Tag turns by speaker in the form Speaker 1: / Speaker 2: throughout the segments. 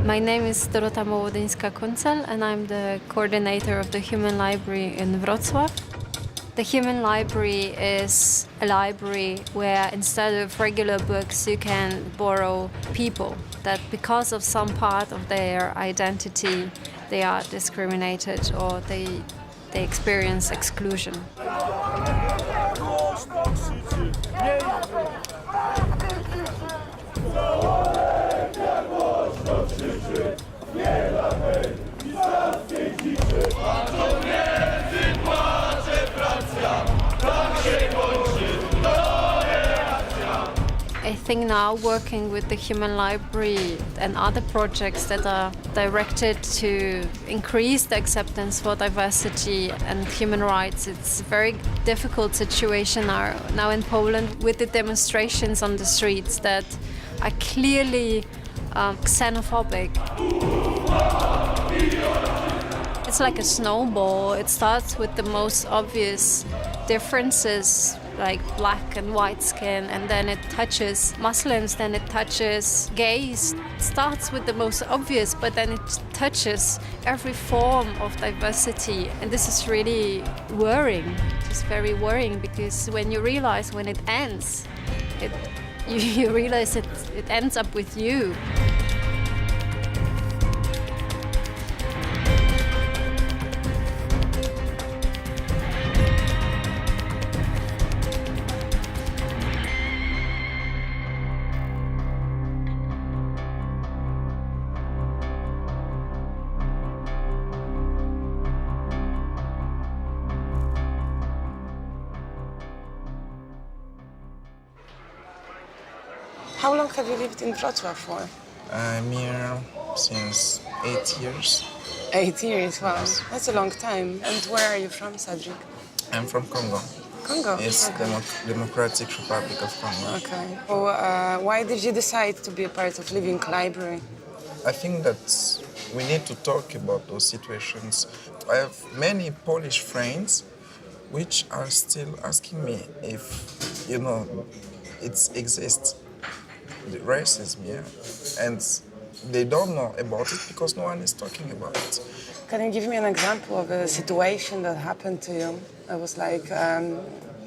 Speaker 1: My name is Dorota Mołodyńska-Kuncel and I'm the coordinator of the Human Library in Wrocław. The Human Library is a library where instead of regular books you can borrow people that because of some part of their identity they are discriminated or they experience exclusion. I think now working with the Human Library and other projects that are directed to increase the acceptance for diversity and human rights, it's a very difficult situation now in Poland with the demonstrations on the streets that are clearly xenophobic. It's like a snowball. It starts with the most obvious differences like black and white skin, and then it touches Muslims, then it touches gays. It starts with the most obvious, but then it touches every form of diversity. And this is really worrying, just very worrying, because when you realize when it ends, you realize it ends up with you.
Speaker 2: How long have you lived in Wrocław for?
Speaker 3: I'm here since 8 years.
Speaker 2: 8 years, wow. That's a long time. And where are you from, Cedric?
Speaker 3: I'm from Congo.
Speaker 2: Congo?
Speaker 3: It's
Speaker 2: okay.
Speaker 3: Democratic Republic of Congo.
Speaker 2: Okay. So, why did you decide to be a part of Living Library?
Speaker 3: I think that we need to talk about those situations. I have many Polish friends which are still asking me if, it exists, the racism, yeah. And they don't know about it because no one is talking about it.
Speaker 2: Can you give me an example of a situation that happened to you that was like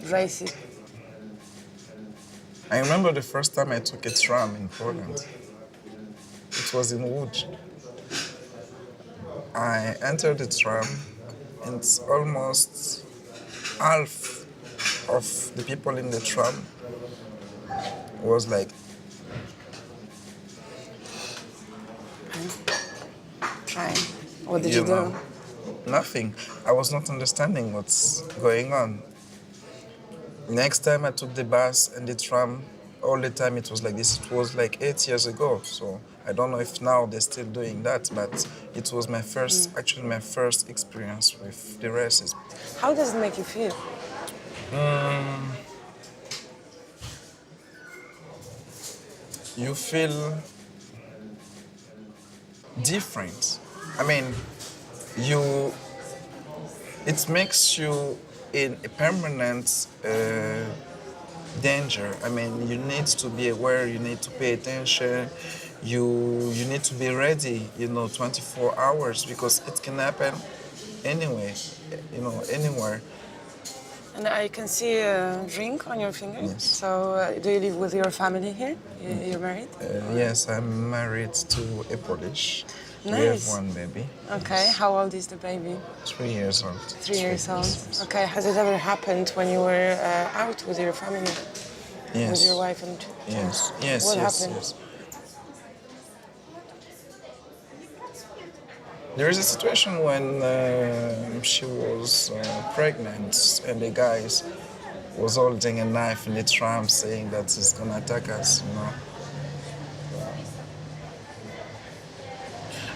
Speaker 2: racist?
Speaker 3: I remember the first time I took a tram in Poland. It was in Łódź. I entered the tram and almost half of the people in the tram was like,
Speaker 2: Try. What did you do?
Speaker 3: Nothing. I was not understanding what's going on. Next time I took the bus and the tram, all the time it was like this. It was like 8 years ago, so I don't know if now they're still doing that, but it was my first, actually my first experience with the racism.
Speaker 2: How does it make you feel?
Speaker 3: You feel different. I mean, it makes you in a permanent danger. I mean, you need to be aware, you need to pay attention, you need to be ready, 24 hours, because it can happen anyway, anywhere.
Speaker 2: And I can see a ring on your finger.
Speaker 3: Yes.
Speaker 2: So, do you live with your family here? You're married?
Speaker 3: Yes, I'm married to a Polish.
Speaker 2: Nice.
Speaker 3: We have one baby.
Speaker 2: Okay. How old is the baby?
Speaker 3: 3 years old.
Speaker 2: 3 years old. Okay. Has it ever happened when you were out with your family?
Speaker 3: Yes.
Speaker 2: With your wife and children?
Speaker 3: Yes.
Speaker 2: What
Speaker 3: yes,
Speaker 2: happened?
Speaker 3: yes. There is a situation when she was pregnant and the guy was holding a knife in the tram saying that he's gonna attack us,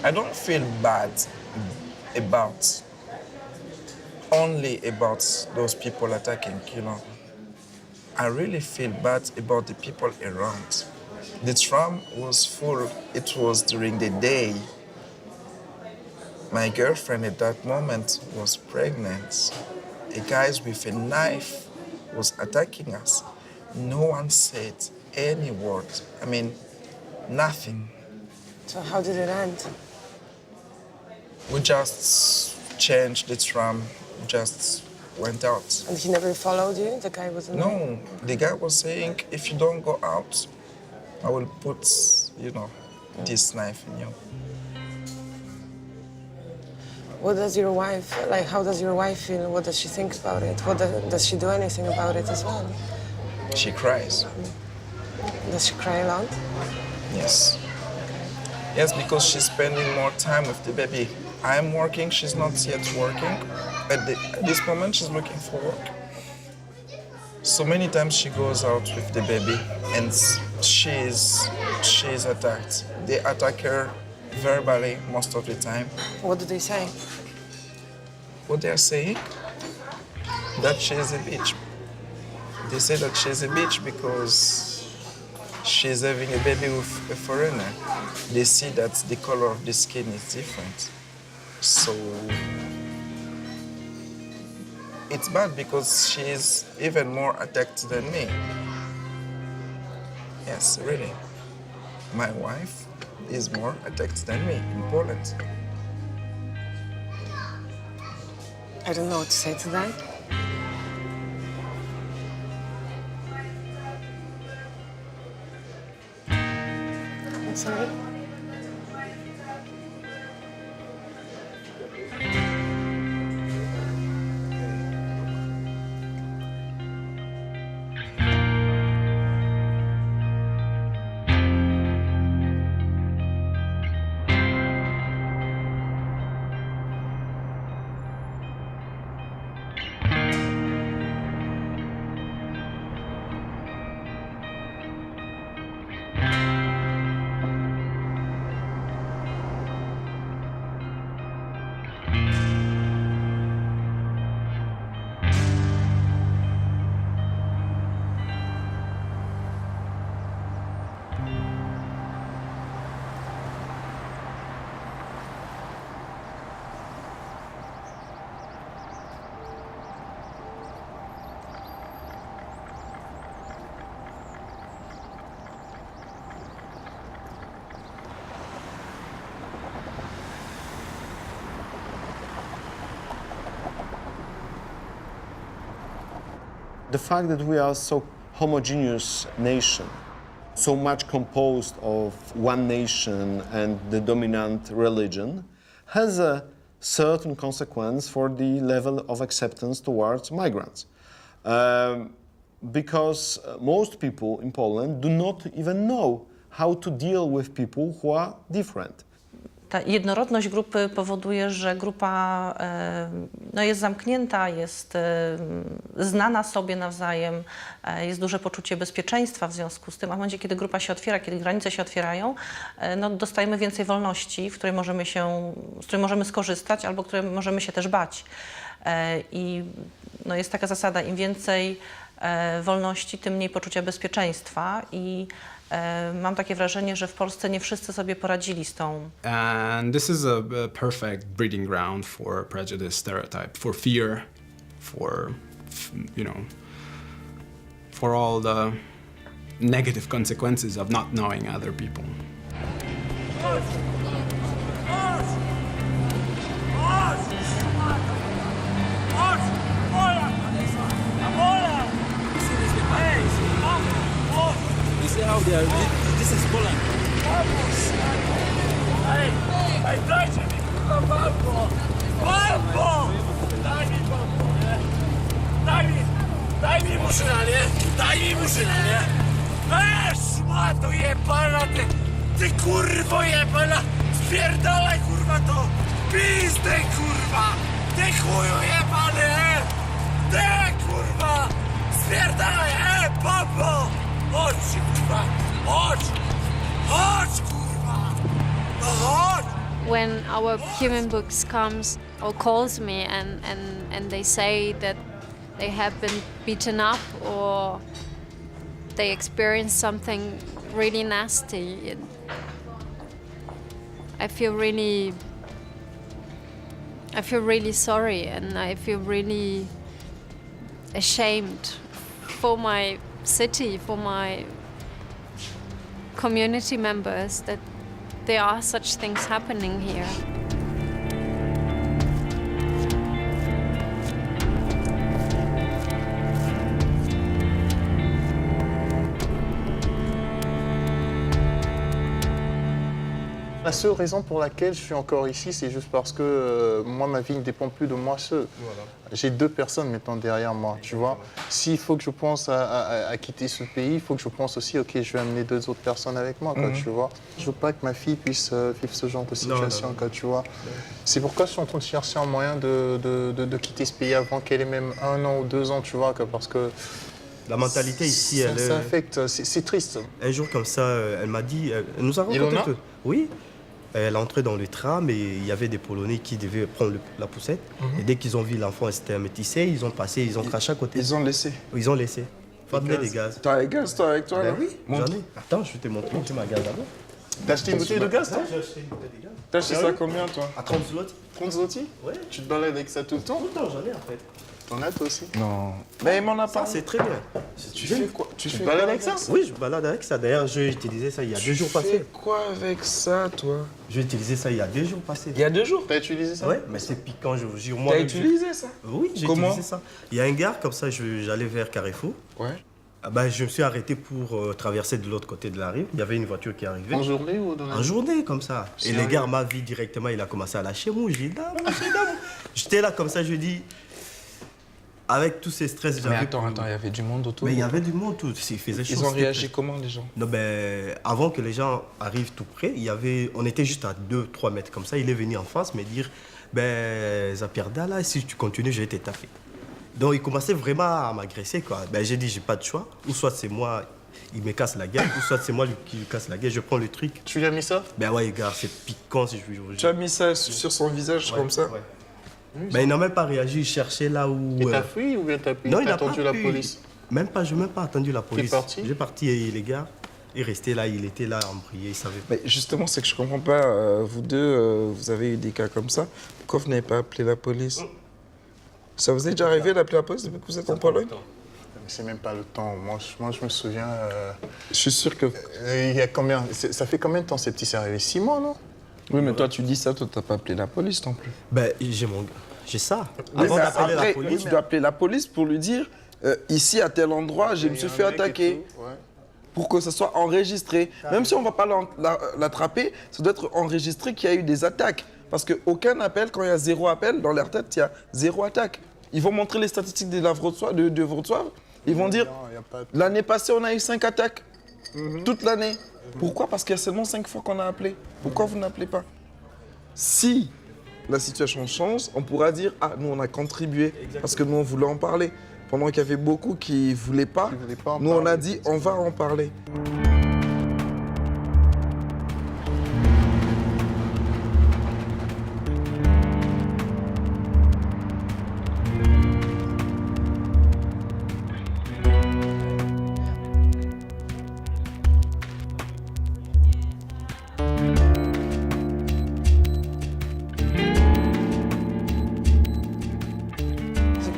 Speaker 3: I don't feel bad only about those people attacking, I really feel bad about the people around. The tram was full, it was during the day. My girlfriend at that moment was pregnant. A guy with a knife was attacking us. No one said any word. I mean, nothing.
Speaker 2: So how did it end?
Speaker 3: We just changed the tram, just went out.
Speaker 2: And he never followed you? The guy wasn't there?
Speaker 3: No, the guy was saying, if you don't go out, I will put, this knife in you.
Speaker 2: What does your wife, how does your wife feel? What does she think about it? Does she do anything about it as well?
Speaker 3: She cries.
Speaker 2: Does she cry a lot?
Speaker 3: Yes. Yes, because she's spending more time with the baby. I'm working, she's not yet working. At this moment, she's looking for work. So many times she goes out with the baby and she's attacked. They attack her verbally most of the time.
Speaker 2: What do they say?
Speaker 3: What they are saying? That she is a bitch. They say that she's a bitch because she's having a baby with a foreigner. They see that the color of the skin is different. So it's bad because she's even more attacked than me. Yes, really. My wife is more attacked than me in Poland.
Speaker 2: I don't know what to say to that. I'm sorry.
Speaker 4: The fact that we are so homogeneous nation, so much composed of one nation and the dominant religion, has a certain consequence for the level of acceptance towards migrants. Because most people in Poland do not even know how to deal with people who are different.
Speaker 5: Ta jednorodność grupy powoduje, że grupa jest zamknięta, jest znana sobie nawzajem, jest duże poczucie bezpieczeństwa w związku z tym, a w momencie, kiedy grupa się otwiera, kiedy granice się otwierają, dostajemy więcej wolności, z której możemy skorzystać albo której możemy się też bać. I jest taka zasada, im więcej wolności, tym mniej poczucia bezpieczeństwa i mam takie wrażenie, że w Polsce nie wszyscy sobie poradzili z tą.
Speaker 6: And this is a perfect breeding ground for prejudice, stereotype, for fear, for for all the negative consequences of not knowing other people.
Speaker 7: This is Poland. Hey, dajcie mi bambo! Bambo! Daj mi bambo, nie? Daj mi murzyna, nie? Daj mi murzyna, nie? Szmato jebana, ty kurwo jebana! Spierdalaj kurwa to! Pizdę kurwa! Ty chuju jebany, Ty kurwa! Spierdalaj, bambo! Chodź, kurwa! Chodź! Chodź, kurwa! No chodź!
Speaker 1: When our human books comes or calls me and they say that they have been beaten up or they experienced something really nasty, I feel really sorry and I feel really ashamed for my city, for my community members that there are such things happening here.
Speaker 8: La seule raison pour laquelle je suis encore ici, c'est juste parce que moi, ma vie ne dépend plus de moi seul. Voilà. J'ai 2 personnes maintenant derrière moi, tu vois. S'il faut que je pense à quitter ce pays, il faut que je pense aussi, OK, je vais amener 2 autres personnes avec moi, quoi, tu vois. Je veux pas que ma fille puisse vivre ce genre de situation, quoi, tu vois. C'est pourquoi je suis en train de chercher un moyen de quitter ce pays avant qu'elle ait même 1 an ou 2 ans, tu vois, quoi, parce que...
Speaker 9: La mentalité ici,
Speaker 8: ça affecte, c'est triste.
Speaker 9: Un jour comme ça, elle m'a dit, elle nous a raconté que... Oui. Elle est entrée dans le tram et il y avait des Polonais qui devaient prendre la poussette. Et dès qu'ils ont vu l'enfant, c'était un métissé, ils ont passé, ils ont craché à côté.
Speaker 3: Ils ont laissé.
Speaker 9: Ils ont laissé. Faut amener des gaz.
Speaker 3: T'as les gaz, toi, avec toi
Speaker 9: Ben
Speaker 3: là?
Speaker 9: oui, j'en ai. Attends, je vais te montrer ma gaz d'abord.
Speaker 8: T'as acheté une bouteille de gaz, toi?
Speaker 9: J'ai acheté une bouteille de gaz.
Speaker 3: T'as acheté ça combien, toi?
Speaker 9: À 30 zloty.
Speaker 8: 30 zloty?
Speaker 9: Ouais.
Speaker 8: Tu te balades avec ça tout le temps?
Speaker 9: Tout le temps, j'en ai en fait.
Speaker 8: T'en as, toi aussi?
Speaker 3: Non. Mais il m'en a
Speaker 9: Ça,
Speaker 3: pas.
Speaker 9: c'est très bien.
Speaker 3: Tu fais quoi?
Speaker 8: Tu te balades avec ça?
Speaker 9: Oui, je me balade avec ça. D'ailleurs, j'ai utilisé ça il y a 2 jours
Speaker 3: Tu fais
Speaker 9: passés.
Speaker 3: quoi avec ça, toi?
Speaker 9: J'ai utilisé ça il y a 2 jours passés.
Speaker 3: Il y a 2 jours?
Speaker 8: T'as utilisé ça?
Speaker 9: Ouais, mais c'est piquant, je vous jure. Moi,
Speaker 3: T'as utilisé ça?
Speaker 9: Oui, j'ai
Speaker 3: Comment?
Speaker 9: utilisé ça. Il y a un gare, comme ça, j'allais vers Carrefour.
Speaker 3: Ouais.
Speaker 9: Ah ben, je me suis arrêté pour traverser de l'autre côté de la rive. Il y avait une voiture qui arrivait.
Speaker 8: En journée ou dans la
Speaker 9: En journée, comme ça. Et le gars m'a vu directement, il a commencé à lâcher moi. J'ai dit, non, j'étais là comme ça, je dis, avec tous ces stress,
Speaker 3: Mais
Speaker 9: j'avais...
Speaker 3: attends, il y avait du monde autour.
Speaker 9: Mais il y avait du monde, tout. Il faisait chaud.
Speaker 3: Ils ont
Speaker 9: c'était
Speaker 3: réagi
Speaker 9: très-
Speaker 3: comment, les gens?
Speaker 9: Non, ben, avant que les gens arrivent tout près, on était juste à 2-3 mètres comme ça. Il est venu en face me dire, ben, Zaperda, là, si tu continues, je vais te taper. Donc, il commençait vraiment à m'agresser, quoi. Ben, j'ai dit, j'ai pas de choix. Ou soit c'est moi, il me casse la gueule, ou soit c'est moi qui lui casse la gueule, je prends le truc.
Speaker 8: Tu lui as mis ça?
Speaker 9: Ben ouais, gars, c'est piquant si je vous
Speaker 3: Tu as mis ça sur son visage comme ça?
Speaker 9: Ouais. Ben, il n'a même pas réagi, il cherchait là où...
Speaker 8: Et t'as fui ou bien t'as
Speaker 9: Non, il
Speaker 8: t'as
Speaker 9: n'a pas
Speaker 8: attendu la
Speaker 9: fui.
Speaker 8: police?
Speaker 9: Même pas, je n'ai même pas attendu la police.
Speaker 8: parti?
Speaker 9: J'ai parti et les gars, il restait là, il était là à me prier, il savait pas.
Speaker 3: Mais justement, c'est que je comprends pas. Vous deux, vous avez eu des cas comme ça. Pourquoi vous n'avez pas appelé la police? Ça vous est déjà arrivé d'appeler la police depuis que vous êtes en Pologne?
Speaker 8: C'est même pas le temps. Moi, je me souviens.
Speaker 3: Je suis sûr que...
Speaker 8: Il y a combien? Ça fait combien de temps ces petits? C'est arrivé 6 mois, non?
Speaker 3: Oui, mais toi, tu dis ça, toi, t'as pas appelé la police non plus.
Speaker 9: Ben, j'ai ça.
Speaker 3: Oui,
Speaker 9: Avant
Speaker 3: mais
Speaker 9: d'appeler
Speaker 3: après,
Speaker 9: la police...
Speaker 3: tu dois appeler la police pour lui dire ici, à tel endroit, je me suis fait attaquer. Pour que ça soit enregistré. Même si on ne va pas l'attraper, ça doit être enregistré qu'il y a eu des attaques. Parce qu'aucun appel, quand il y a 0 appel, dans leur tête, il y a 0 attaque. Ils vont montrer les statistiques de Wrocław. Ils vont dire, l'année passée, on a eu 5 attaques. Toute l'année. Pourquoi? Parce qu'il y a seulement 5 fois qu'on a appelé. Pourquoi vous n'appelez pas? Si la situation change, on pourra dire, ah, nous, on a contribué. Parce que nous, on voulait en parler. Pendant qu'il y avait beaucoup qui ne voulaient pas, nous, on a dit, on va en parler.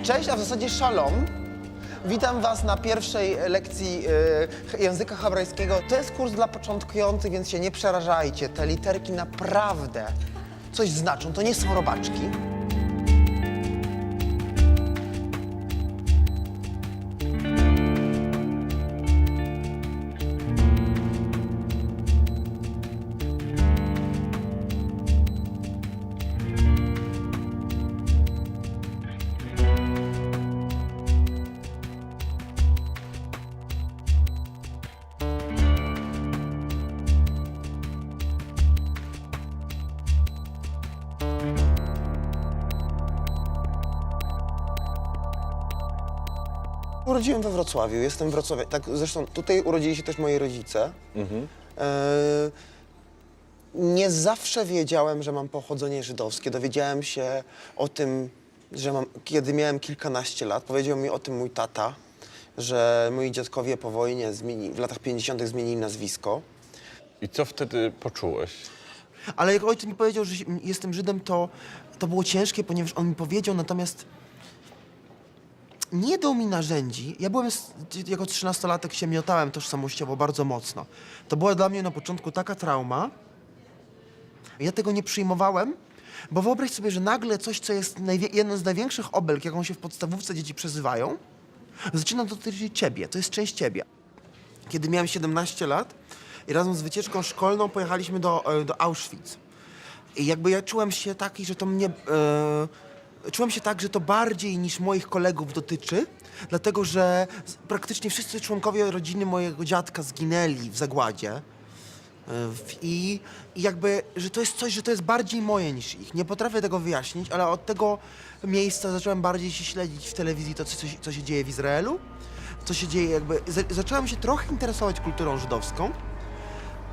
Speaker 10: Cześć, a w zasadzie shalom. Witam Was na pierwszej lekcji języka hebrajskiego. To jest kurs dla początkujących, więc się nie przerażajcie. Te literki naprawdę coś znaczą. To nie są robaczki. Urodziłem we Wrocławiu, jestem Wrocławianin. Tak, zresztą tutaj urodzili się też moi rodzice. Nie zawsze wiedziałem, że mam pochodzenie żydowskie. Dowiedziałem się o tym, kiedy miałem kilkanaście lat. Powiedział mi o tym mój tata, że moi dziadkowie po wojnie w latach 50. zmienili nazwisko.
Speaker 11: I co wtedy poczułeś?
Speaker 10: Ale jak ojciec mi powiedział, że jestem Żydem, to było ciężkie, ponieważ on mi powiedział, natomiast nie dał mi narzędzi. Ja byłem, jako 13-latek się miotałem tożsamościowo bardzo mocno. To była dla mnie na początku taka trauma, Ja tego nie przyjmowałem, bo wyobraź sobie, że nagle coś, co jest jedną z największych obelg, jaką się w podstawówce dzieci przezywają, zaczyna dotyczyć ciebie, to jest część ciebie. Kiedy miałem 17 lat i razem z wycieczką szkolną pojechaliśmy do Auschwitz. I jakby ja czułem się taki, że to mnie... czułem się tak, że to bardziej niż moich kolegów dotyczy, dlatego że praktycznie wszyscy członkowie rodziny mojego dziadka zginęli w zagładzie. I jakby, że to jest coś, że to jest bardziej moje niż ich. Nie potrafię tego wyjaśnić, ale od tego miejsca zacząłem bardziej się śledzić w telewizji to, co się dzieje w Izraelu, co się dzieje jakby... Zacząłem się trochę interesować kulturą żydowską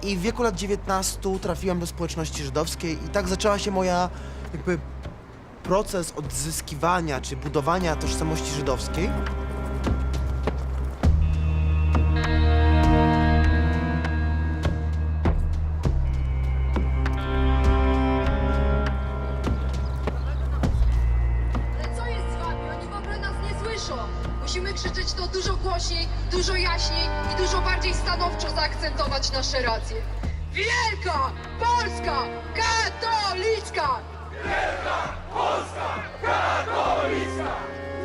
Speaker 10: i w wieku lat 19 trafiłem do społeczności żydowskiej i tak zaczęła się moja jakby proces odzyskiwania czy budowania tożsamości żydowskiej.
Speaker 12: Co jest z wami? Oni w ogóle nas nie słyszą. Musimy krzyczeć to dużo głośniej, dużo jaśniej i dużo bardziej stanowczo zaakcentować nasze racje. Wielka Polska katolicka!
Speaker 7: Wielka Polska katolicka!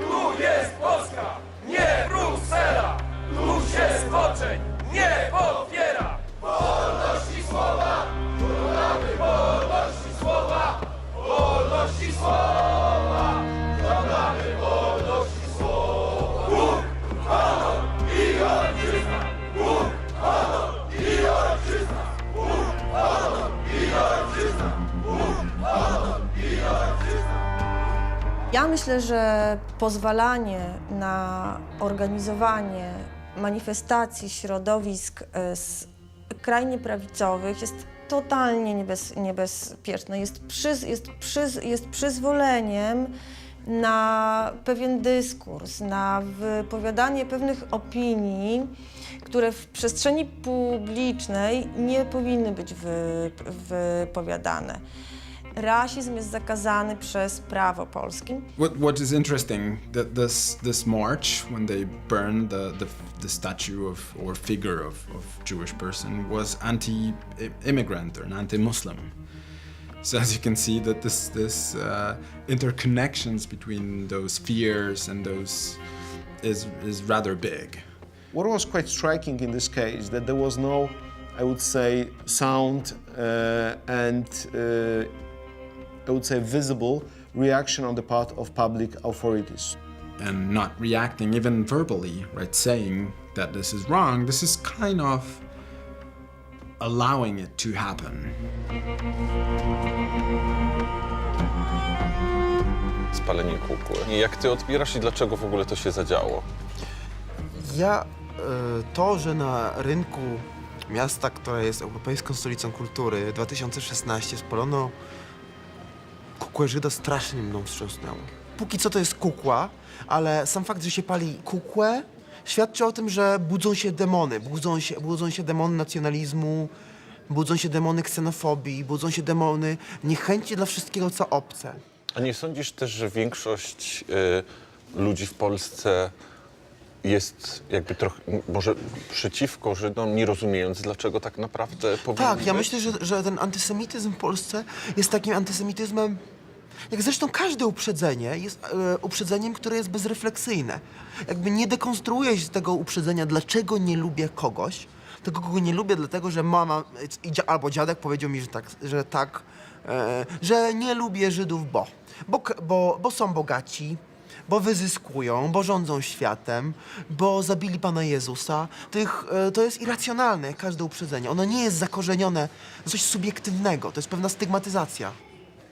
Speaker 7: Tu jest Polska, nie Bruksela! Tu się zboczeń nie popiera! Wolności słowa! Żądamy wolności słowa! Wolności słowa! Żądamy wolności słowa! Bóg, honor i ojczyzna! Bóg, honor i ojczyzna! Bóg, honor i ojczyzna! Bóg, honor i ojczyzna!
Speaker 13: Ja myślę, że pozwalanie na organizowanie manifestacji środowisk skrajnie prawicowych jest totalnie niebezpieczne. Jest przyzwoleniem na pewien dyskurs, na wypowiadanie pewnych opinii, które w przestrzeni publicznej nie powinny być wypowiadane. Rasizm jest zakazany przez prawo polskie.
Speaker 6: What is interesting that this march, when they burned the statue of or figure of Jewish person, was anti-immigrant or anti-Muslim. So as you can see, that this interconnections between those fears and those is rather big.
Speaker 4: What was quite striking in this case that there was no, I would say, sound I would say visible reaction on the part of public authorities.
Speaker 6: And not reacting even verbally, right? Saying that this is wrong, this is kind of allowing it to happen.
Speaker 11: Spalenie kukły. Jak ty odbierasz i dlaczego w ogóle to się zadziało?
Speaker 10: To, że na rynku miasta, które jest Europejską Stolicą Kultury 2016 spalono kukłę Żyda, strasznie mną wstrząsnęło. Póki co to jest kukła, ale sam fakt, że się pali kukłę, świadczy o tym, że budzą się demony. Budzą się demony nacjonalizmu, budzą się demony ksenofobii, budzą się demony niechęci dla wszystkiego, co obce.
Speaker 11: A nie sądzisz też, że większość ludzi w Polsce jest jakby trochę, może przeciwko Żydom, nie rozumiejąc, dlaczego tak naprawdę powinni
Speaker 10: Tak, ja
Speaker 11: być?
Speaker 10: myślę, że ten antysemityzm w Polsce jest takim antysemityzmem, jak zresztą każde uprzedzenie jest uprzedzeniem, które jest bezrefleksyjne. Jakby nie dekonstruuje się tego uprzedzenia, dlaczego nie lubię kogoś, tylko kogo nie lubię dlatego, że mama albo dziadek powiedział mi, że nie lubię Żydów, bo są bogaci, bo wyzyskują, bo rządzą światem, bo zabili Pana Jezusa. To jest irracjonalne, jak każde uprzedzenie. Ono nie jest zakorzenione w coś subiektywnego, to jest pewna stygmatyzacja.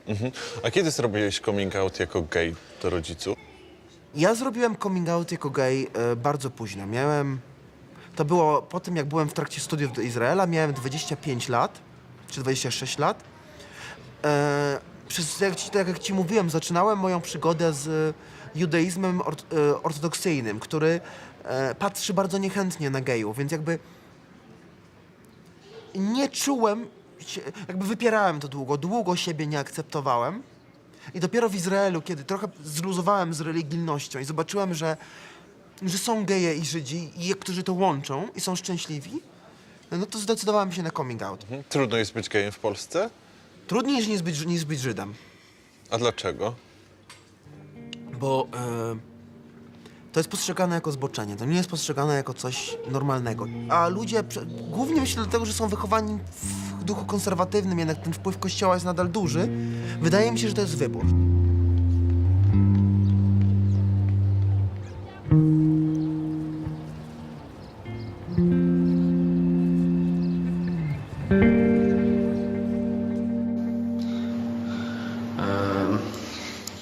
Speaker 11: Mhm. A kiedy zrobiłeś coming out jako gej do rodziców?
Speaker 10: Ja zrobiłem coming out jako gej bardzo późno. To było po tym, jak byłem w trakcie studiów do Izraela, miałem 25 lat, czy 26 lat. Tak jak ci mówiłem, zaczynałem moją przygodę z judaizmem ortodoksyjnym, który patrzy bardzo niechętnie na gejów, więc jakby nie czułem, jakby wypierałem to długo siebie nie akceptowałem i dopiero w Izraelu, kiedy trochę zluzowałem z religijnością i zobaczyłem, że są geje i Żydzi, którzy to łączą i są szczęśliwi, no to zdecydowałem się na coming out.
Speaker 11: Trudno jest być gejem w Polsce?
Speaker 10: Trudniej niż być Żydem,
Speaker 11: A dlaczego?
Speaker 10: bo to jest postrzegane jako zboczenie, to nie jest postrzegane jako coś normalnego. A ludzie, głównie myślę dlatego, że są wychowani w duchu konserwatywnym, jednak ten wpływ Kościoła jest nadal duży, wydaje mi się, że to jest wybór.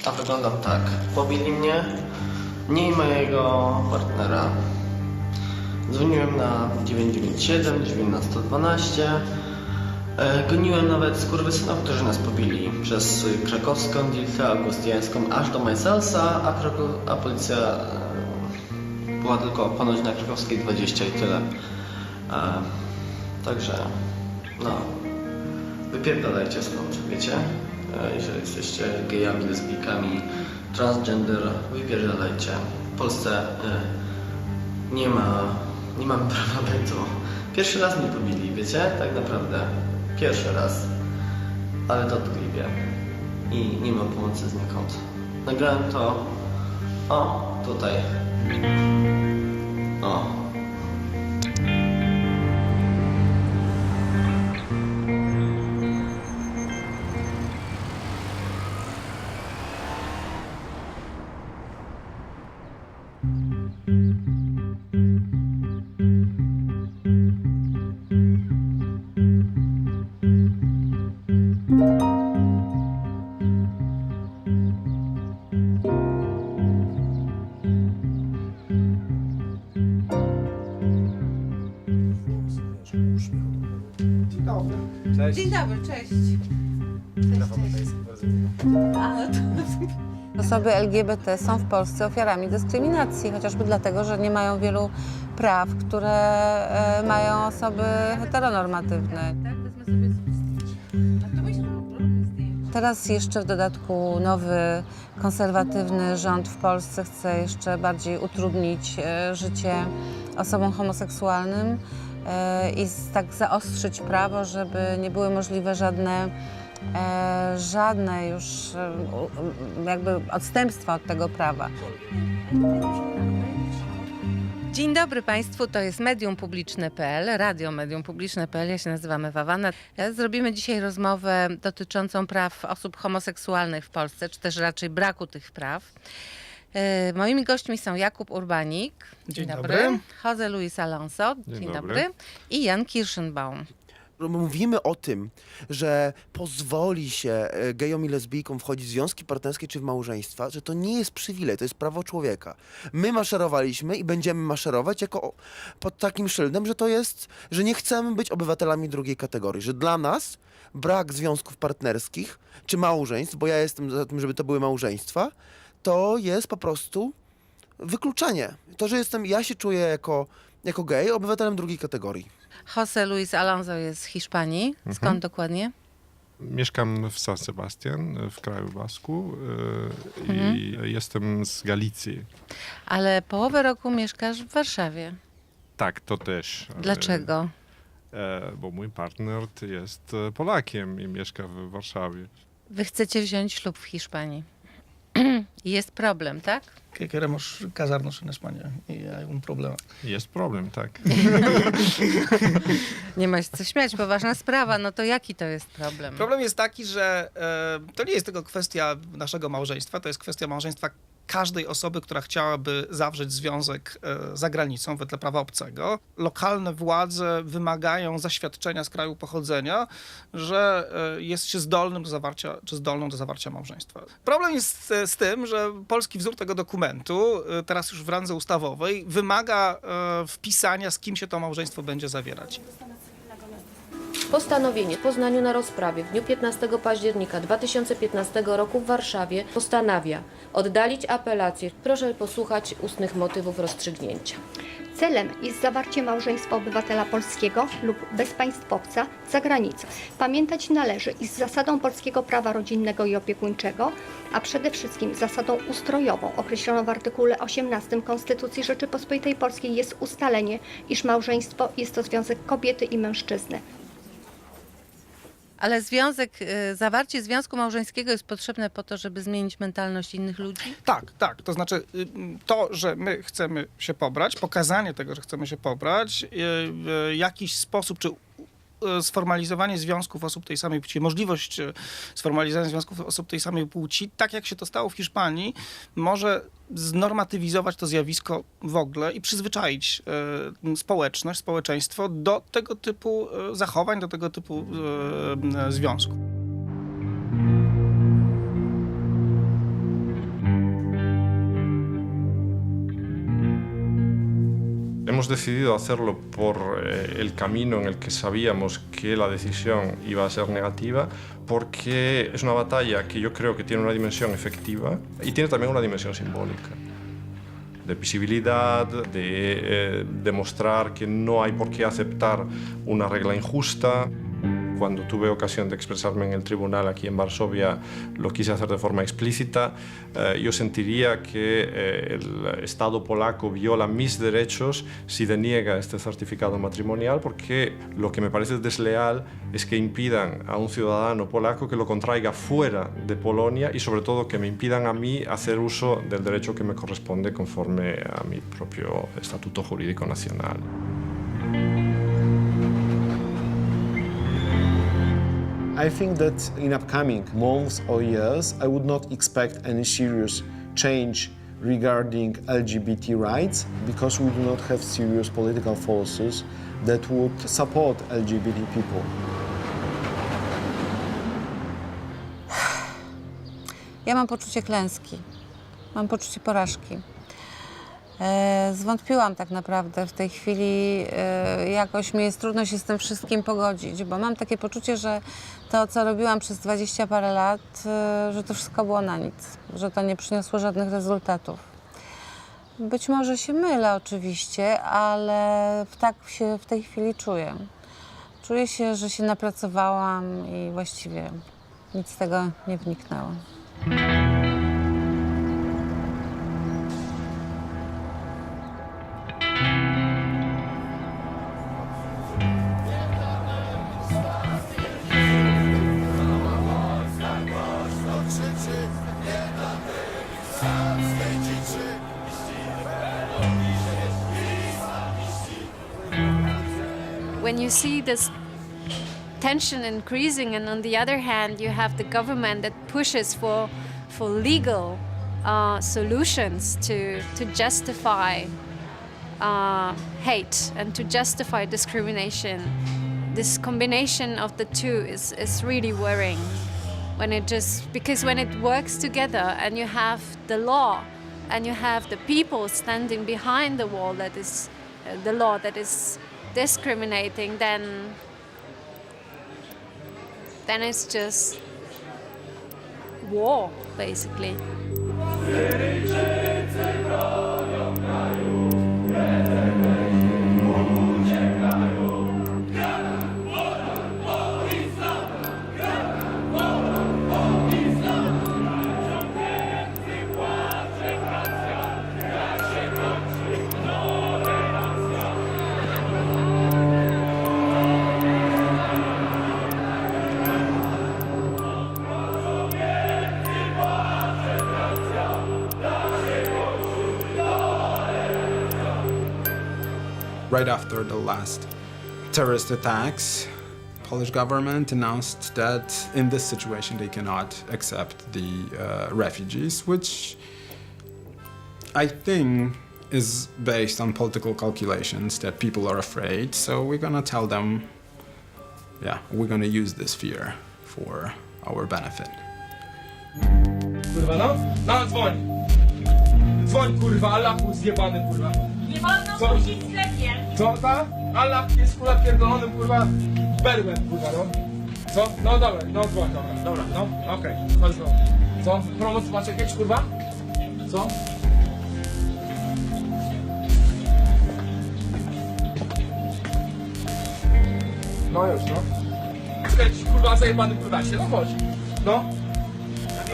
Speaker 14: A wyglądam tak. Pobili mnie i mojego partnera. Dzwoniłem na 997, dzwoniłem na 112. Goniłem nawet skurwysynów, którzy nas pobili przez krakowską Diltę Augustiańską aż do Majselsa, a policja była tylko ponoć na krakowskiej 20 i tyle. Także, no, wypierdalajcie stąd, wiecie? Jeżeli jesteście gejami, lesbijkami, transgender, wypierdalajcie. W Polsce nie mamy prawa bytu. Pierwszy raz mnie pobili, wiecie? Tak naprawdę. Pierwszy raz. Ale dotkliwie. I nie mam pomocy znikąd. Nagrałem to... O, tutaj. O.
Speaker 15: Dzień dobry, cześć. Osoby LGBT są w Polsce ofiarami dyskryminacji, chociażby dlatego, że nie mają wielu praw, które mają osoby heteronormatywne. Teraz jeszcze w dodatku nowy, konserwatywny rząd w Polsce chce jeszcze bardziej utrudnić życie osobom homoseksualnym i tak zaostrzyć prawo, żeby nie były możliwe żadne już jakby odstępstwa od tego prawa.
Speaker 16: Dzień dobry Państwu, to jest mediumpubliczne.pl, radio mediumpubliczne.pl, ja się nazywam Ewa Wanna. Zrobimy dzisiaj rozmowę dotyczącą praw osób homoseksualnych w Polsce, czy też raczej braku tych praw. Moimi gośćmi są Jakub Urbanik. Dzień dobry. Jose Luis Alonso. Dzień dobry. I Jan Kirschenbaum.
Speaker 10: Mówimy o tym, że pozwoli się gejom i lesbijkom wchodzić w związki partnerskie czy w małżeństwa, że to nie jest przywilej, to jest prawo człowieka. My maszerowaliśmy i będziemy maszerować pod takim szyldem, że to jest, że nie chcemy być obywatelami drugiej kategorii, że dla nas brak związków partnerskich czy małżeństw, bo ja jestem za tym, żeby to były małżeństwa, to jest po prostu wykluczenie. To, że ja się czuję jako gej, obywatelem drugiej kategorii.
Speaker 16: Jose Luis Alonso jest z Hiszpanii. Skąd dokładnie?
Speaker 17: Mieszkam w San Sebastian, w kraju Basku i jestem z Galicji.
Speaker 16: Ale połowę roku mieszkasz w Warszawie.
Speaker 17: Tak, to też.
Speaker 16: Dlaczego?
Speaker 17: Bo mój partner jest Polakiem i mieszka w Warszawie.
Speaker 16: Wy chcecie wziąć ślub w Hiszpanii. Jest problem, tak?
Speaker 18: Queremos casarnos en España y hay un problema.
Speaker 17: Jest problem, tak.
Speaker 16: Nie ma się co śmiać, poważna sprawa. No to jaki to jest problem?
Speaker 18: Problem jest taki, że to nie jest tylko kwestia naszego małżeństwa, to jest kwestia małżeństwa każdej osoby, która chciałaby zawrzeć związek za granicą wedle prawa obcego. Lokalne władze wymagają zaświadczenia z kraju pochodzenia, że jest się zdolnym do zawarcia, czy zdolną do zawarcia małżeństwa. Problem jest z tym, że polski wzór tego dokumentu, teraz już w randze ustawowej, wymaga wpisania, z kim się to małżeństwo będzie zawierać.
Speaker 19: Postanowienie Poznaniu na rozprawie w dniu 15 października 2015 roku w Warszawie postanawia oddalić apelację. Proszę posłuchać ustnych motywów rozstrzygnięcia.
Speaker 20: Celem jest zawarcie małżeństwa obywatela polskiego lub bezpaństwowca za granicą. Pamiętać należy, iż zasadą polskiego prawa rodzinnego i opiekuńczego, a przede wszystkim zasadą ustrojową określoną w artykule 18 Konstytucji Rzeczypospolitej Polskiej jest ustalenie, iż małżeństwo jest to związek kobiety i mężczyzny.
Speaker 16: Ale zawarcie związku małżeńskiego jest potrzebne po to, żeby zmienić mentalność innych ludzi?
Speaker 18: Tak, tak. To znaczy to, że my chcemy się pobrać, pokazanie tego, że chcemy się pobrać, jakiś sposób, czy sformalizowanie związków osób tej samej płci, możliwość sformalizowania związków osób tej samej płci, tak jak się to stało w Hiszpanii, może znormatywizować to zjawisko w ogóle i przyzwyczaić społeczność, społeczeństwo do tego typu zachowań, do tego typu związków.
Speaker 17: Hemos decidido hacerlo por el camino en el que sabíamos que la decisión iba a ser negativa, porque es una batalla que yo creo que tiene una dimensión efectiva y tiene también una dimensión simbólica, de visibilidad, de demostrar que no hay por qué aceptar una regla injusta. Cuando tuve ocasión de expresarme en el tribunal aquí en Varsovia, lo quise hacer de forma explícita. Yo sentiría que el Estado polaco viola mis derechos si deniega este certificado matrimonial, porque lo que me parece desleal es que impidan a un ciudadano polaco que lo contraiga fuera de Polonia y sobre todo que me impidan a mí hacer uso del derecho que me corresponde conforme a mi propio estatuto jurídico nacional.
Speaker 4: I think that in upcoming months or years, I would not expect any serious change regarding LGBT rights, because we do not have serious political forces that would support LGBT people.
Speaker 15: Ja mam poczucie klęski, mam poczucie porażki. Zwątpiłam tak naprawdę w tej chwili, jakoś mi jest trudno się z tym wszystkim pogodzić, bo mam takie poczucie, że to, co robiłam przez 20 parę lat, że to wszystko było na nic, że to nie przyniosło żadnych rezultatów. Być może się mylę oczywiście, ale tak się w tej chwili czuję. Czuję się, że się napracowałam i właściwie nic z tego nie wniknęło.
Speaker 1: When you see this tension increasing, and on the other hand, you have the government that pushes for legal solutions to justify hate and to justify discrimination. This combination of the two is really worrying. Because when it works together and you have the law and you have the people standing behind the wall that is the law that is discriminating, then it's just war, basically.
Speaker 6: Right after the last terrorist attacks, Polish government announced that in this situation they cannot accept the refugees, which I think is based on political calculations that people are afraid. So we're gonna tell them, yeah, we're gonna use this fear for our benefit.
Speaker 7: Kurwa, no? No, dzwoń! Dzwoń, kurwa, Allahu zjebany, kurwa.
Speaker 21: Nie wolno puścić w sklepie.
Speaker 7: Co ta? Allah jest, kurwa, pierdolonym, kurwa, berłem, kurwa, no. Co? No dobra, no dzwoń, dobra, no, okej, chodź no. Co? Promoc masz jakieś, kurwa? Co? No już, no. Skręcić, kurwa, zajebany, kurwa, się, no chodź. No.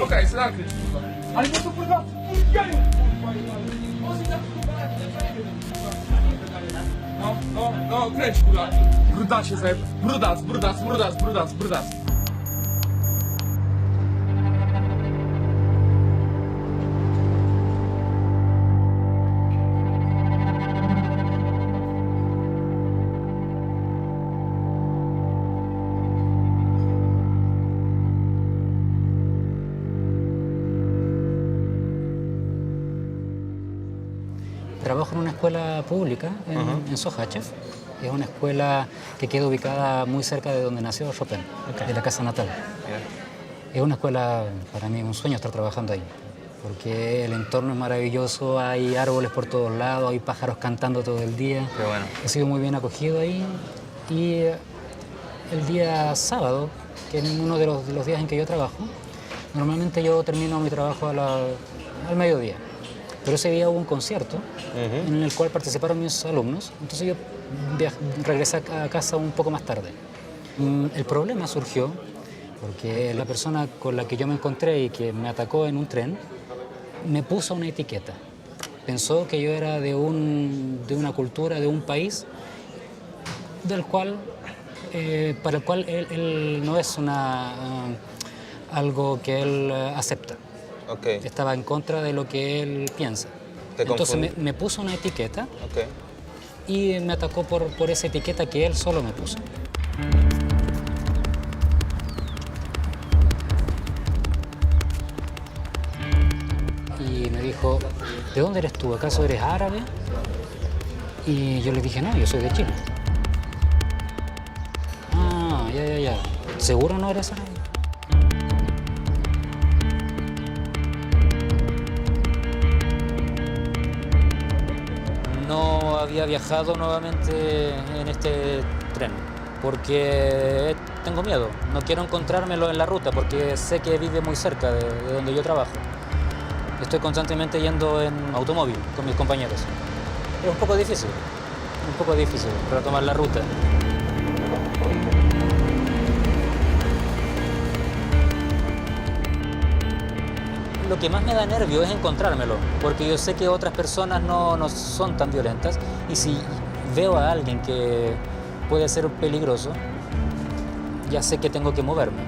Speaker 7: Okej, zakryć, kurwa. Ale no to, kurwa, jaju, kurwa, no, kręć, kurwa. Brudacie, zajeb. Brudac.
Speaker 2: trabajo en una escuela pública en Sohachev. Es una escuela que queda ubicada muy cerca de donde nació Chopin, de la casa natal. Es una escuela, para mí, un sueño estar trabajando ahí, porque el entorno es maravilloso, hay árboles por todos lados, hay pájaros cantando todo el día.
Speaker 22: Qué bueno.
Speaker 2: He sido muy bien acogido ahí y el día sábado, que es uno de los días en que yo trabajo, normalmente yo termino mi trabajo al mediodía. Pero ese día hubo un concierto en el cual participaron mis alumnos, entonces yo regresé a casa un poco más tarde. El problema surgió porque la persona con la que yo me encontré y que me atacó en un tren me puso una etiqueta. Pensó que yo era de una cultura, de un país para el cual él no es algo que él acepta.
Speaker 22: Okay.
Speaker 2: Estaba en contra de lo que él piensa. Entonces me puso una etiqueta y me atacó por esa etiqueta que él solo me puso. Y me dijo, ¿de dónde eres tú? ¿Acaso eres árabe? Y yo le dije, no, yo soy de Chile. Ah, ya. ¿Seguro no eres árabe? No había viajado nuevamente en este tren porque tengo miedo. No quiero encontrármelo en la ruta porque sé que vive muy cerca de donde yo trabajo. Estoy constantemente yendo en automóvil con mis compañeros. Es un poco difícil retomar la ruta. Lo que más me da nervio es encontrármelo, porque yo sé que otras personas no son tan violentas y si veo a alguien que puede ser peligroso, ya sé que tengo que moverme.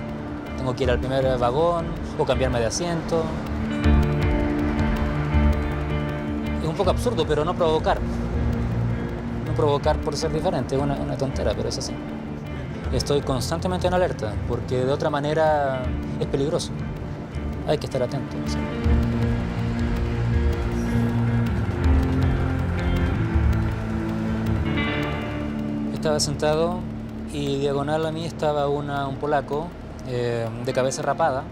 Speaker 2: Tengo que ir al primer vagón o cambiarme de asiento. Es un poco absurdo, pero no provocar. No provocar por ser diferente, es una tontera, pero es así. Estoy constantemente en alerta, porque de otra manera es peligroso. Hay que estar atento. ¿Sí? Estaba sentado y diagonal a mí estaba un polaco de cabeza rapada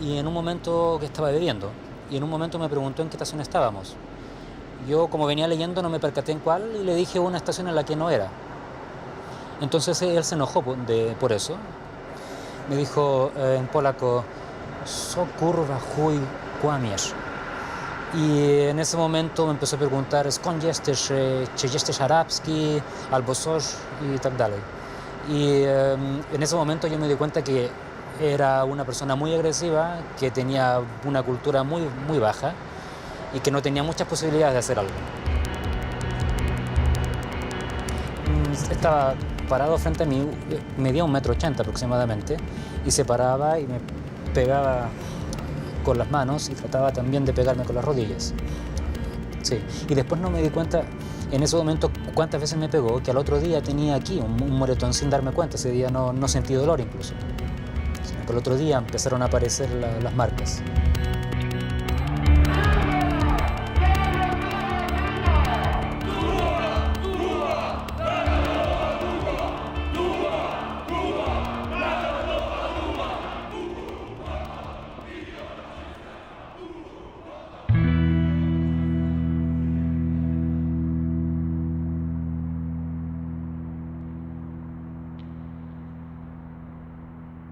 Speaker 2: y en un momento que estaba bebiendo y en un momento me preguntó en qué estación estábamos. Yo, como venía leyendo, no me percaté en cuál y le dije una estación en la que no era. Entonces él se enojó por eso. Me dijo en polaco, "So kurwa chuj kłamiesz". Y en ese momento me empezó a preguntar, "Skąd jesteś? Czy jesteś arabski? Albo coś?" y tak dalej. Y en ese momento yo me di cuenta que era una persona muy agresiva, que tenía una cultura muy, muy baja y que no tenía muchas posibilidades de hacer algo. Estaba parado frente a mí, medía 1,80 m aproximadamente, y se paraba y me pegaba con las manos y trataba también de pegarme con las rodillas. Sí. Y después no me di cuenta en ese momento cuántas veces me pegó, que al otro día tenía aquí un moretón sin darme cuenta. Ese día no sentí dolor incluso. Sino que el otro día empezaron a aparecer las marcas.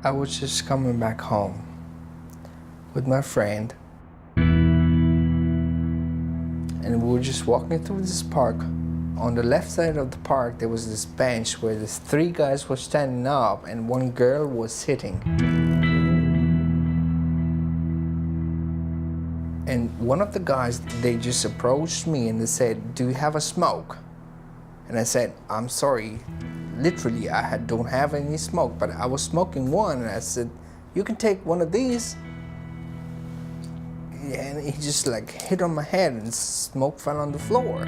Speaker 23: I was just coming back home with my friend, and we were just walking through this park. On the left side of the park, there was this bench where these 3 guys were standing up and 1 girl was sitting. And one of the guys, they just approached me and they said, "Do you have a smoke?" And I said, "I'm sorry. Literally, I don't have any smoke, but I was smoking one." And I said, "You can take one of these." And he just like hit on my head and smoke fell on the floor.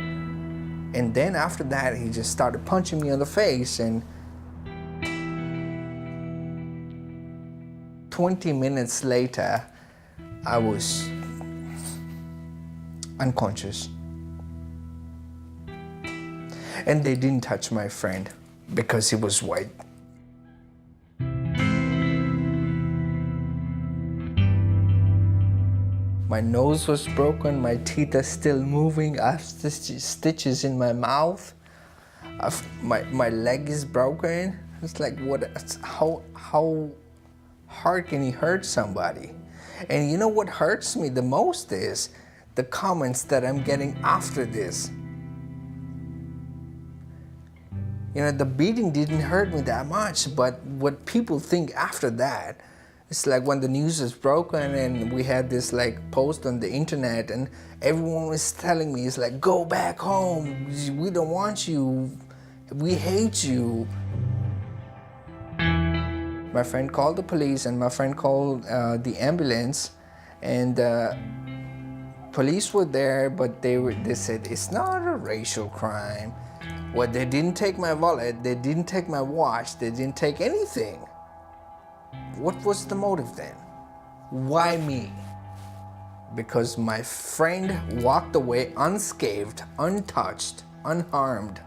Speaker 23: And then after that, he just started punching me on the face. And 20 minutes later, I was unconscious. And they didn't touch my friend because he was white. My nose was broken, my teeth are still moving, I have stitches in my mouth. My leg is broken. It's like, how hard can you hurt somebody? And you know what hurts me the most is the comments that I'm getting after this. You know, the beating didn't hurt me that much, but what people think after that, it's like when the news is broken and we had this like post on the internet and everyone was telling me, it's like, go back home, we don't want you, we hate you. My friend called the police and my friend called the ambulance, and police were there, but they said it's not a racial crime. Well, they didn't take my wallet, they didn't take my watch, they didn't take anything. What was the motive then? Why me? Because my friend walked away unscathed, untouched, unharmed,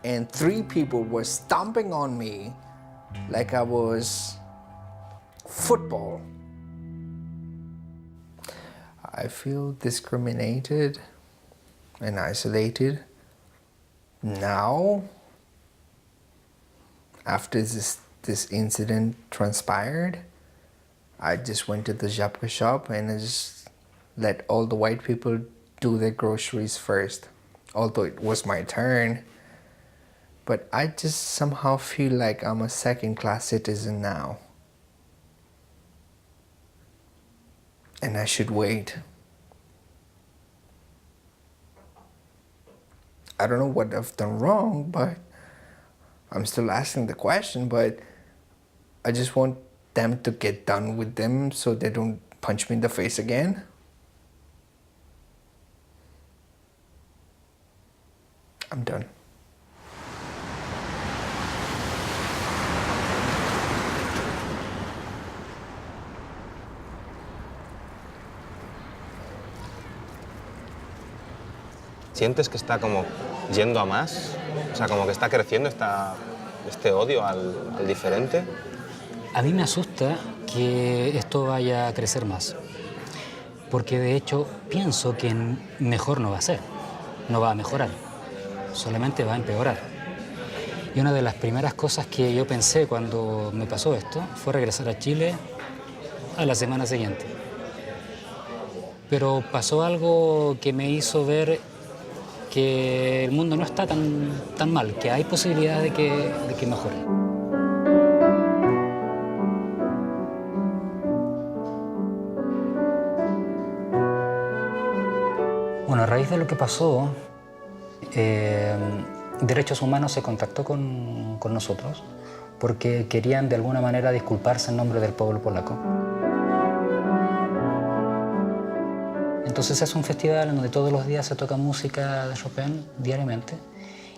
Speaker 23: and 3 people were stomping on me like I was football. I feel discriminated and isolated now after this incident transpired. I just went to the Żabka shop and I just let all the white people do their groceries first, although it was my turn. But I just somehow feel like I'm a second-class citizen now. And I should wait. I don't know what I've done wrong, but I'm still asking the question, but I just want them to get done with them so they don't punch me in the face again. I'm done.
Speaker 5: ¿Sientes que está como yendo a más? O sea, como que está creciendo este odio al diferente.
Speaker 2: A mí me asusta que esto vaya a crecer más, porque de hecho pienso que mejor no va a ser, no va a mejorar, solamente va a empeorar. Y una de las primeras cosas que yo pensé cuando me pasó esto fue regresar a Chile a la semana siguiente. Pero pasó algo que me hizo ver que el mundo no está tan mal, que hay posibilidad de que mejore. Bueno, a raíz de lo que pasó, Derechos Humanos se contactó con nosotros porque querían de alguna manera disculparse en nombre del pueblo polaco. Entonces es un festival en donde todos los días se toca música de Chopin diariamente,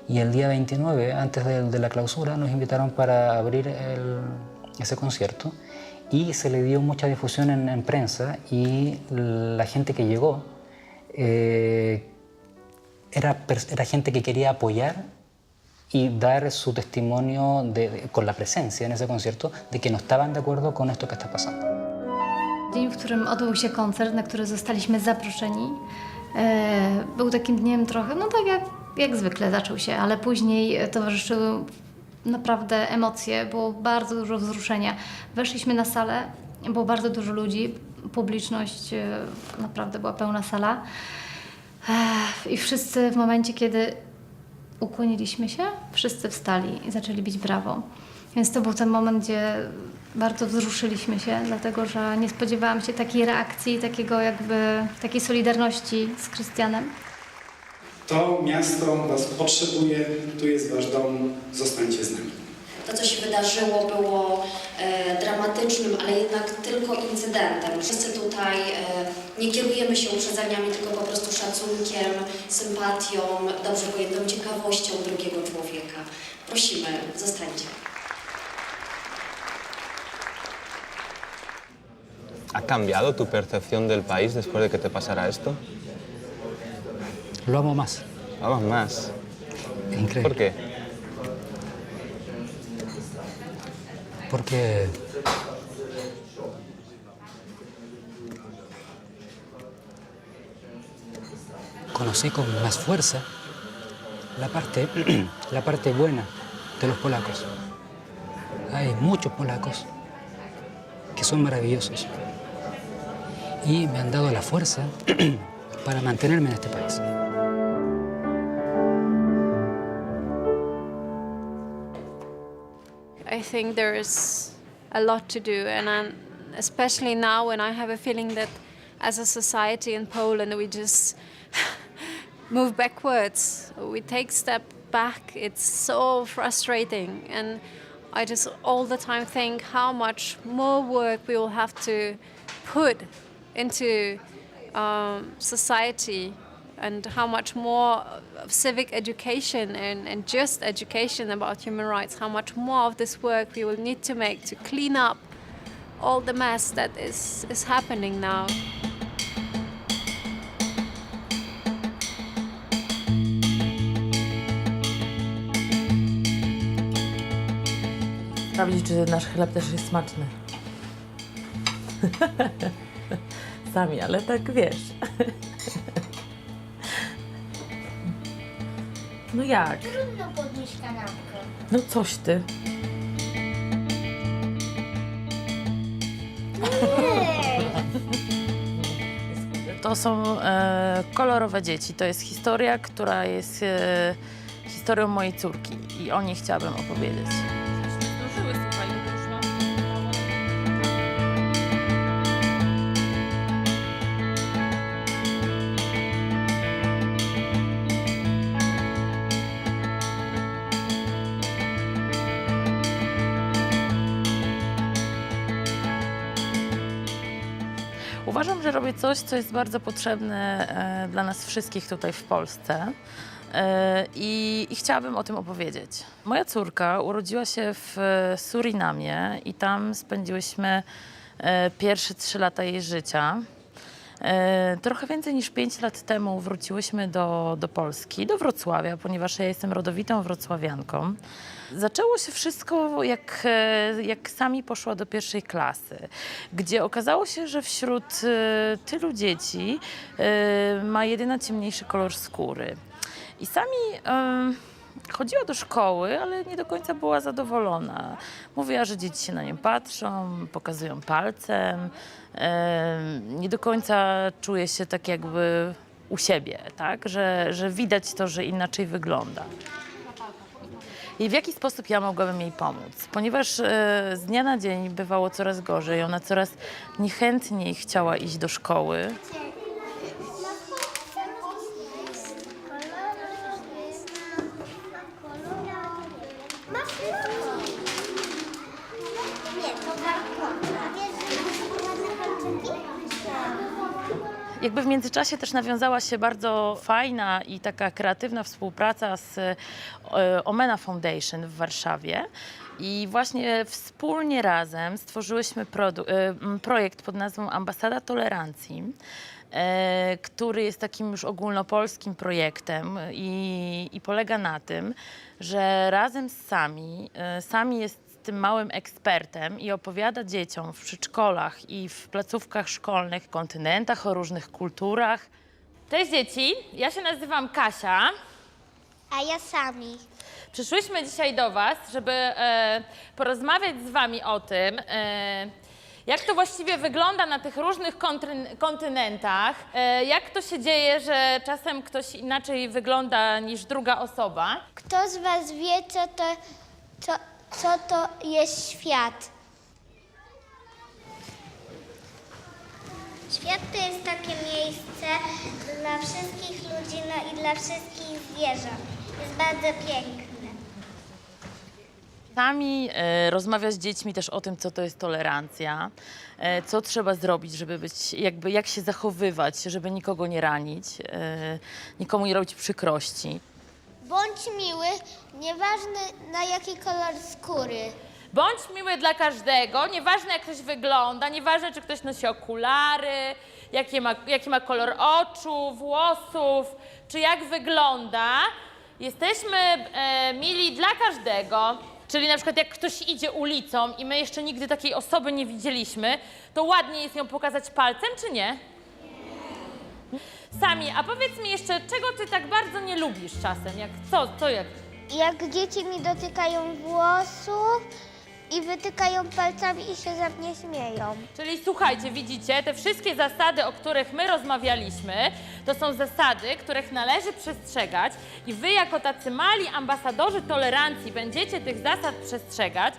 Speaker 2: y el día 29, antes de la clausura, nos invitaron para abrir ese concierto, y se le dio mucha difusión en prensa, y la gente que llegó era gente que quería apoyar y dar su testimonio con la presencia en ese concierto de que no estaban de acuerdo con esto que está pasando.
Speaker 8: Dzień, w którym odbył się koncert, na który zostaliśmy zaproszeni, był takim dniem trochę, no tak jak zwykle zaczął się, ale później towarzyszyły naprawdę emocje, było bardzo dużo wzruszenia. Weszliśmy na salę, było bardzo dużo ludzi, publiczność, naprawdę była pełna sala. I wszyscy w momencie, kiedy ukłoniliśmy się, wszyscy wstali i zaczęli bić brawo. Więc to był ten moment, gdzie bardzo wzruszyliśmy się, dlatego że nie spodziewałam się takiej reakcji, takiej solidarności z Krystianem.
Speaker 22: To miasto Was potrzebuje, tu jest Wasz dom, zostańcie z nami.
Speaker 24: To, co się wydarzyło, było dramatycznym, ale jednak tylko incydentem. Wszyscy tutaj nie kierujemy się uprzedzeniami, tylko po prostu szacunkiem, sympatią, dobrze pojętą ciekawością drugiego człowieka. Prosimy, zostańcie.
Speaker 5: ¿Ha cambiado tu percepción del país después de que te pasara esto?
Speaker 2: Lo amo más.
Speaker 5: ¿Lo amas más?
Speaker 2: Increíble.
Speaker 5: ¿Por qué?
Speaker 2: Porque conocí con más fuerza la parte buena de los polacos. Hay muchos polacos que son maravillosos y me han dado la fuerza para mantenerme en este país.
Speaker 1: I think there's a lot to do, and especially now when I have a feeling that as a society in Poland we just move backwards, we take step back. It's so frustrating, and I just all the time think how much more work we will have to put into society, and how much more of civic education and just education about human rights, how much more of this work we will need to make to clean up all the mess that is happening now.
Speaker 3: Sprawdzić, czy nasz chleb też jest smaczny. Sami, ale tak wiesz. No jak?
Speaker 21: Trudno podnieść kanapkę.
Speaker 3: No coś ty. To są kolorowe dzieci. To jest historia, która jest historią mojej córki i o niej chciałabym opowiedzieć. Uważam, że robię coś, co jest bardzo potrzebne dla nas wszystkich tutaj w Polsce i chciałabym o tym opowiedzieć. Moja córka urodziła się w Surinamie i tam spędziłyśmy pierwsze 3 lata jej życia. Trochę więcej niż 5 lat temu wróciłyśmy do Polski, do Wrocławia, ponieważ ja jestem rodowitą wrocławianką. Zaczęło się wszystko, jak Sami poszła do 1. klasy, gdzie okazało się, że wśród tylu dzieci ma jedyna ciemniejszy kolor skóry. I Sami chodziła do szkoły, ale nie do końca była zadowolona. Mówiła, że dzieci się na nią patrzą, pokazują palcem. Nie do końca czuje się tak jakby u siebie, tak? Że widać to, że inaczej wygląda. I w jaki sposób ja mogłabym jej pomóc? Ponieważ z dnia na dzień bywało coraz gorzej, ona coraz niechętniej chciała iść do szkoły. Jakby w międzyczasie też nawiązała się bardzo fajna i taka kreatywna współpraca z Omena Foundation w Warszawie. I właśnie wspólnie razem stworzyłyśmy projekt pod nazwą Ambasada Tolerancji, który jest takim już ogólnopolskim projektem i polega na tym, że razem z Sami jest tym małym ekspertem i opowiada dzieciom w przedszkolach i w placówkach szkolnych, kontynentach, o różnych kulturach. Cześć dzieci, ja się nazywam Kasia.
Speaker 21: A ja Sami.
Speaker 3: Przyszłyśmy dzisiaj do was, żeby porozmawiać z wami o tym, jak to właściwie wygląda na tych różnych kontynentach, jak to się dzieje, że czasem ktoś inaczej wygląda niż druga osoba.
Speaker 21: Kto z was wie, co to jest świat? Świat to jest takie miejsce dla wszystkich ludzi i dla wszystkich zwierząt. Jest bardzo piękne.
Speaker 3: Sami rozmawia z dziećmi też o tym, co to jest tolerancja, co trzeba zrobić, żeby być, jak się zachowywać, żeby nikogo nie ranić, nikomu nie robić przykrości.
Speaker 21: Bądź miły, nieważne na jaki kolor skóry.
Speaker 3: Bądź miły dla każdego, nieważne jak ktoś wygląda, nieważne czy ktoś nosi okulary, jaki ma kolor oczu, włosów, czy jak wygląda. Jesteśmy mili dla każdego, czyli na przykład jak ktoś idzie ulicą i my jeszcze nigdy takiej osoby nie widzieliśmy, to ładnie jest ją pokazać palcem, czy nie? Sami, a powiedz mi jeszcze, czego ty tak bardzo nie lubisz czasem?
Speaker 21: Jak dzieci mi dotykają włosów i wytykają palcami i się ze mnie śmieją.
Speaker 3: Czyli słuchajcie, widzicie, te wszystkie zasady, o których my rozmawialiśmy, to są zasady, których należy przestrzegać i wy jako tacy mali ambasadorzy tolerancji będziecie tych zasad przestrzegać.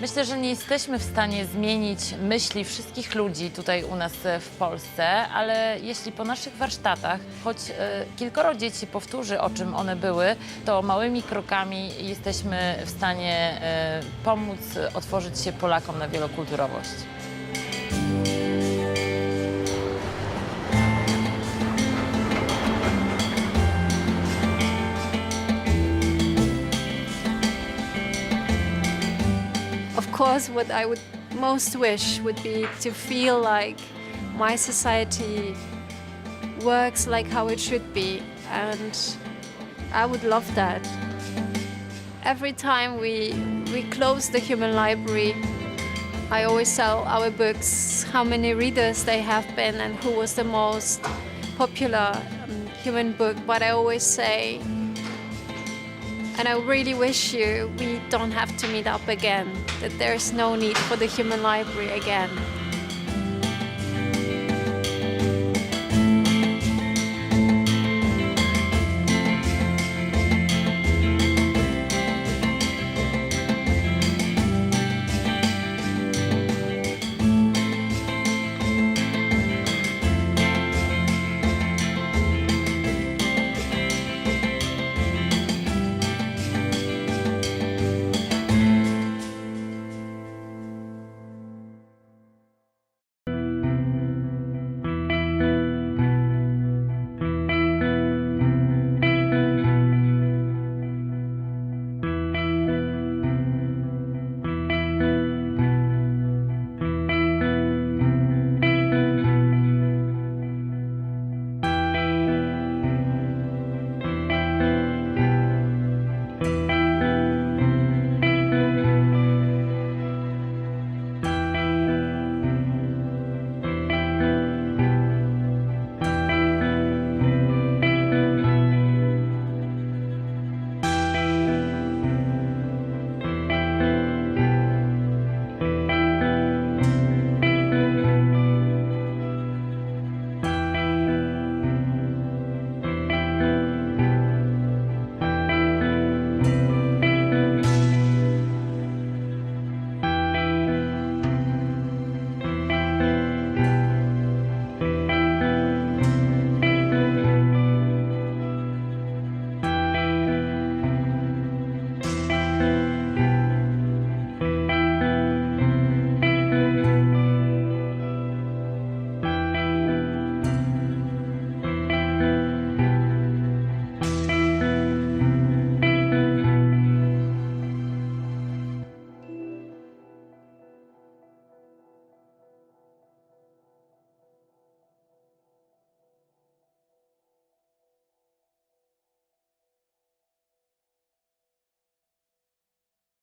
Speaker 3: Myślę, że nie jesteśmy w stanie zmienić myśli wszystkich ludzi tutaj u nas w Polsce, ale jeśli po naszych warsztatach choć kilkoro dzieci powtórzy, o czym one były, to małymi krokami jesteśmy w stanie pomóc otworzyć się Polakom na wielokulturowość.
Speaker 1: Of course, what I would most wish would be to feel like my society works like how it should be, and I would love that. Every time we close the Human Library, I always tell our books how many readers they have been and who was the most popular human book, but I always say, and I really wish we don't have to meet up again, that there's no need for the Human Library again.